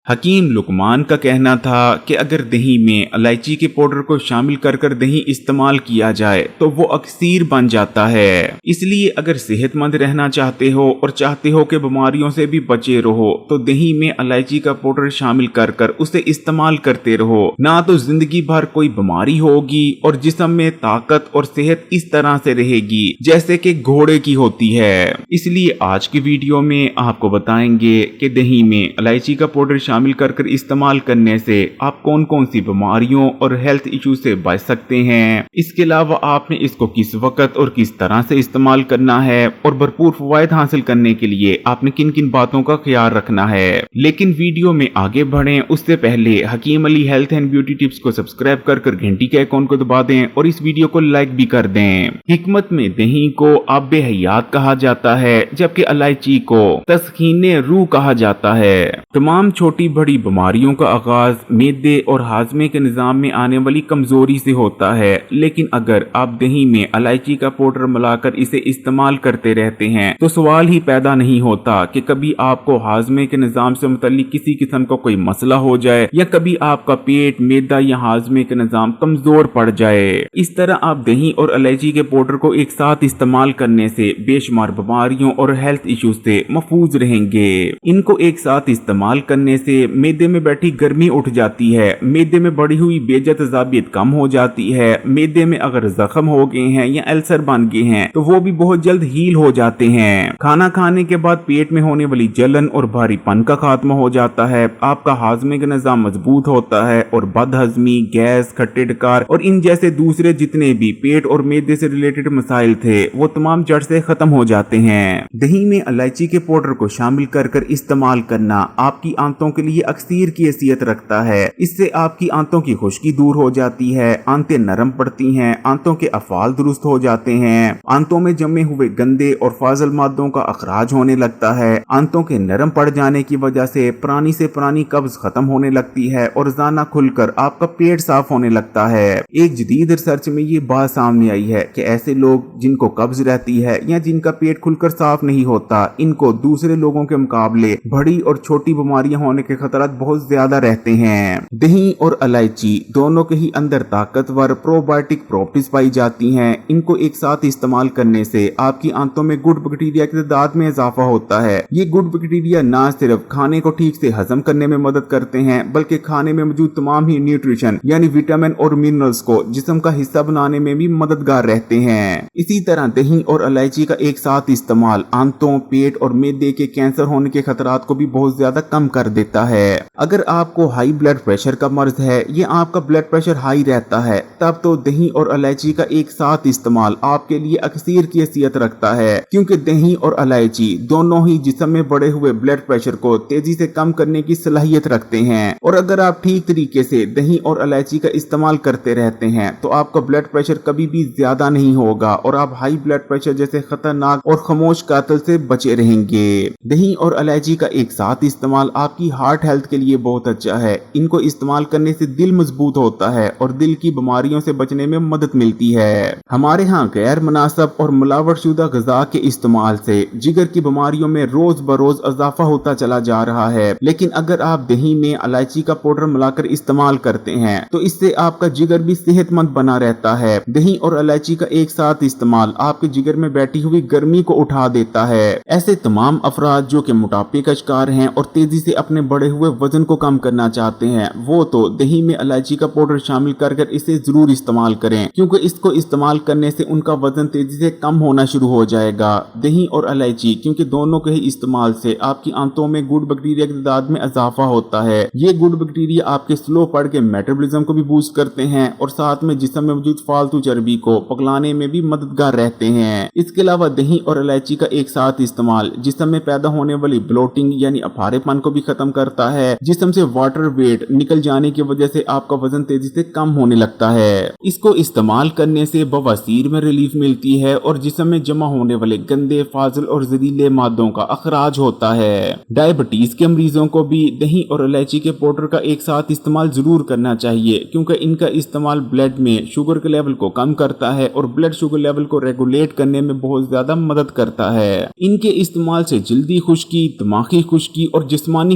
حکیم لقمان کا کہنا تھا کہ اگر دہی میں الائچی کے پاؤڈر کو شامل کر دہی استعمال کیا جائے تو وہ اکسیر بن جاتا ہے۔ اس لیے اگر صحت مند رہنا چاہتے ہو اور چاہتے ہو کہ بیماریوں سے بھی بچے رہو تو دہی میں الائچی کا پاؤڈر شامل کر اسے استعمال کرتے رہو، نہ تو زندگی بھر کوئی بیماری ہوگی اور جسم میں طاقت اور صحت اس طرح سے رہے گی جیسے کہ گھوڑے کی ہوتی ہے۔ اس لیے آج کی ویڈیو میں آپ کو بتائیں گے کہ دہی میں الائچی کا پاؤڈر شامل کر استعمال کرنے سے آپ کون کون سی بیماریوں اور ہیلتھ ایشو سے بچ سکتے ہیں۔ اس کے علاوہ آپ نے اس کو کس وقت اور کس طرح سے استعمال کرنا ہے اور بھرپور فوائد حاصل کرنے کے لیے آپ نے کن کن باتوں کا خیال رکھنا ہے۔ لیکن ویڈیو میں آگے بڑھیں اس سے پہلے حکیم علی ہیلتھ اینڈ بیوٹی ٹپس کو سبسکرائب کر گھنٹی کے آئیکن کو دبا دیں اور اس ویڈیو کو لائک بھی کر دیں۔ حکمت میں دہی کو آب حیات کہا جاتا ہے جبکہ الائچی کو تسکین روح کہا جاتا ہے۔ تمام چھوٹی بڑی بیماریوں کا آغاز معدے اور ہاضمے کے نظام میں آنے والی کمزوری سے ہوتا ہے، لیکن اگر آپ دہی میں الائچی کا پاؤڈر ملا کر اسے استعمال کرتے رہتے ہیں تو سوال ہی پیدا نہیں ہوتا کہ کبھی آپ کو ہاضمے کے نظام سے متعلق کسی قسم کا کوئی مسئلہ ہو جائے یا کبھی آپ کا پیٹ، معدہ یا ہاضمے کے نظام کمزور پڑ جائے۔ اس طرح آپ دہی اور الائچی کے پاؤڈر کو ایک ساتھ استعمال کرنے سے بے شمار بیماریوں اور ہیلتھ ایشوز سے محفوظ رہیں گے۔ ان کو ایک ساتھ استعمال کرنے سے معدے میں بیٹھی گرمی اٹھ جاتی ہے، معدے میں بڑی ہوئی بے جا تذابیت کم ہو جاتی ہے، معدے میں اگر زخم ہو گئے ہیں یا السر بن گئے ہیں تو وہ بھی بہت جلد ہیل ہو جاتے ہیں۔ کھانا کھانے کے بعد پیٹ میں ہونے والی جلن اور بھاری پن کا خاتمہ ہو جاتا ہے، آپ کا ہاضمے کا نظام مضبوط ہوتا ہے اور بد ہضمی، گیس، کھٹے ڈکار اور ان جیسے دوسرے جتنے بھی پیٹ اور معدے سے ریلیٹڈ مسائل تھے وہ تمام جڑ سے ختم ہو جاتے ہیں۔ دہی میں الائچی کے پاؤڈر کو شامل کر استعمال کرنا آپ کی آنتوں کے لیے اکسیر کی حیثیت رکھتا ہے۔ اس سے آپ کی آنتوں کی خشکی دور ہو جاتی ہے، آنتیں نرم پڑتی ہیں، آنتوں کے افعال درست ہو جاتے ہیں، آنتوں میں جمے ہوئے گندے اور فاضل مادوں کا اخراج ہونے لگتا ہے، آنتوں کے نرم پڑ جانے کی وجہ سے پرانی قبض ختم ہونے لگتی ہے اور زانا کھل کر آپ کا پیٹ صاف ہونے لگتا ہے۔ ایک جدید ریسرچ میں یہ بات سامنے آئی ہے کہ ایسے لوگ جن کو قبض رہتی ہے یا جن کا پیٹ کھل کر صاف نہیں ہوتا، ان کو دوسرے لوگوں کے مقابلے بڑی اور چھوٹی بیماریاں ہونے کے خطرات بہت زیادہ رہتے ہیں۔ دہی اور الائچی دونوں کے ہی اندر طاقتور پروبائیوٹک پراپرٹیز پائی جاتی ہیں۔ ان کو ایک ساتھ استعمال کرنے سے آپ کی آنتوں میں گڈ بیکٹیریا کی تعداد میں اضافہ ہوتا ہے۔ یہ گڈ بیکٹیریا نہ صرف کھانے کو ٹھیک سے ہضم کرنے میں مدد کرتے ہیں بلکہ کھانے میں موجود تمام ہی نیوٹریشن یعنی وٹامن اور منرلز کو جسم کا حصہ بنانے میں بھی مددگار رہتے ہیں۔ اسی طرح دہی اور الائچی کا ایک ساتھ استعمال آنتوں، پیٹ اور معدے کے کینسر ہونے کے خطرات کو بھی بہت زیادہ کم کر دیتا ہے۔ اگر آپ کو ہائی بلڈ پریشر کا مرض ہے یا آپ کا بلڈ پریشر ہائی رہتا ہے تب تو دہی اور الائچی کا ایک ساتھ استعمال آپ کے لیے اکسیر کی حیثیت رکھتا ہے، کیونکہ دہی اور الائچی دونوں ہی جسم میں بڑے ہوئے بلڈ پریشر کو تیزی سے کم کرنے کی صلاحیت رکھتے ہیں، اور اگر آپ ٹھیک طریقے سے دہی اور الائچی کا استعمال کرتے رہتے ہیں تو آپ کا بلڈ پریشر کبھی بھی زیادہ نہیں ہوگا اور آپ ہائی بلڈ پریشر جیسے خطرناک اور خاموش قاتل سے بچے رہیں گے۔ دہی اور الائچی کا ایک ساتھ استعمال آپ کی ہارٹ ہیلتھ کے لیے بہت اچھا ہے۔ ان کو استعمال کرنے سے دل مضبوط ہوتا ہے اور دل کی بیماریوں سے بچنے میں مدد ملتی ہے۔ ہمارے ہاں غیر مناسب اور ملاوٹ شدہ غذا کے استعمال سے جگر کی بیماریوں میں روز بروز اضافہ ہوتا چلا جا رہا ہے، لیکن اگر آپ دہی میں الائچی کا پاؤڈر ملا کر استعمال کرتے ہیں تو اس سے آپ کا جگر بھی صحت مند بنا رہتا ہے۔ دہی اور الائچی کا ایک ساتھ استعمال آپ کے جگر میں بیٹھی ہوئی گرمی کو اٹھا دیتا ہے۔ ایسے تمام افراد جو کہ موٹاپے کا شکار ہیں اور تیزی سے اپنے بڑے ہوئے وزن کو کم کرنا چاہتے ہیں وہ تو دہی میں الائچی کا پاؤڈر شامل کر اسے ضرور استعمال کریں، کیونکہ اس کو استعمال کرنے سے ان کا وزن تیزی سے کم ہونا شروع ہو جائے گا۔ دہی اور الائچی کیونکہ دونوں کے ہی استعمال سے آپ کی آنتوں میں گڈ بیکٹیریا کی تعداد میں اضافہ ہوتا ہے۔ یہ گڈ بیکٹیریا آپ کے سلو پڑ کے میٹابولزم کو بھی بوسٹ کرتے ہیں اور ساتھ میں جسم میں موجود فالتو چربی کو پگلانے میں بھی مددگار رہتے ہیں۔ اس کے علاوہ دہی اور الائچی کا ایک ساتھ استعمال جسم میں پیدا ہونے والی بلوٹنگ یعنی اپھارے پن کو بھی ختم کرتا ہے۔ جسم سے واٹر ویٹ نکل جانے کی وجہ سے آپ کا وزن تیزی سے کم ہونے لگتا ہے۔ اس کو استعمال کرنے سے بواسیر میں ریلیف ملتی ہے اور جسم میں جمع ہونے والے گندے، فاضل اور زہریلے مادوں کا اخراج ہوتا ہے۔ ڈائبٹیز کے مریضوں کو بھی دہی اور الائچی کے پاؤڈر کا ایک ساتھ استعمال ضرور کرنا چاہیے، کیونکہ ان کا استعمال بلڈ میں شوگر کے لیول کو کم کرتا ہے اور بلڈ شوگر لیول کو ریگولیٹ کرنے میں بہت زیادہ مدد کرتا ہے۔ ان کے استعمال سے جلدی خشکی، دماغی خشکی اور جسمانی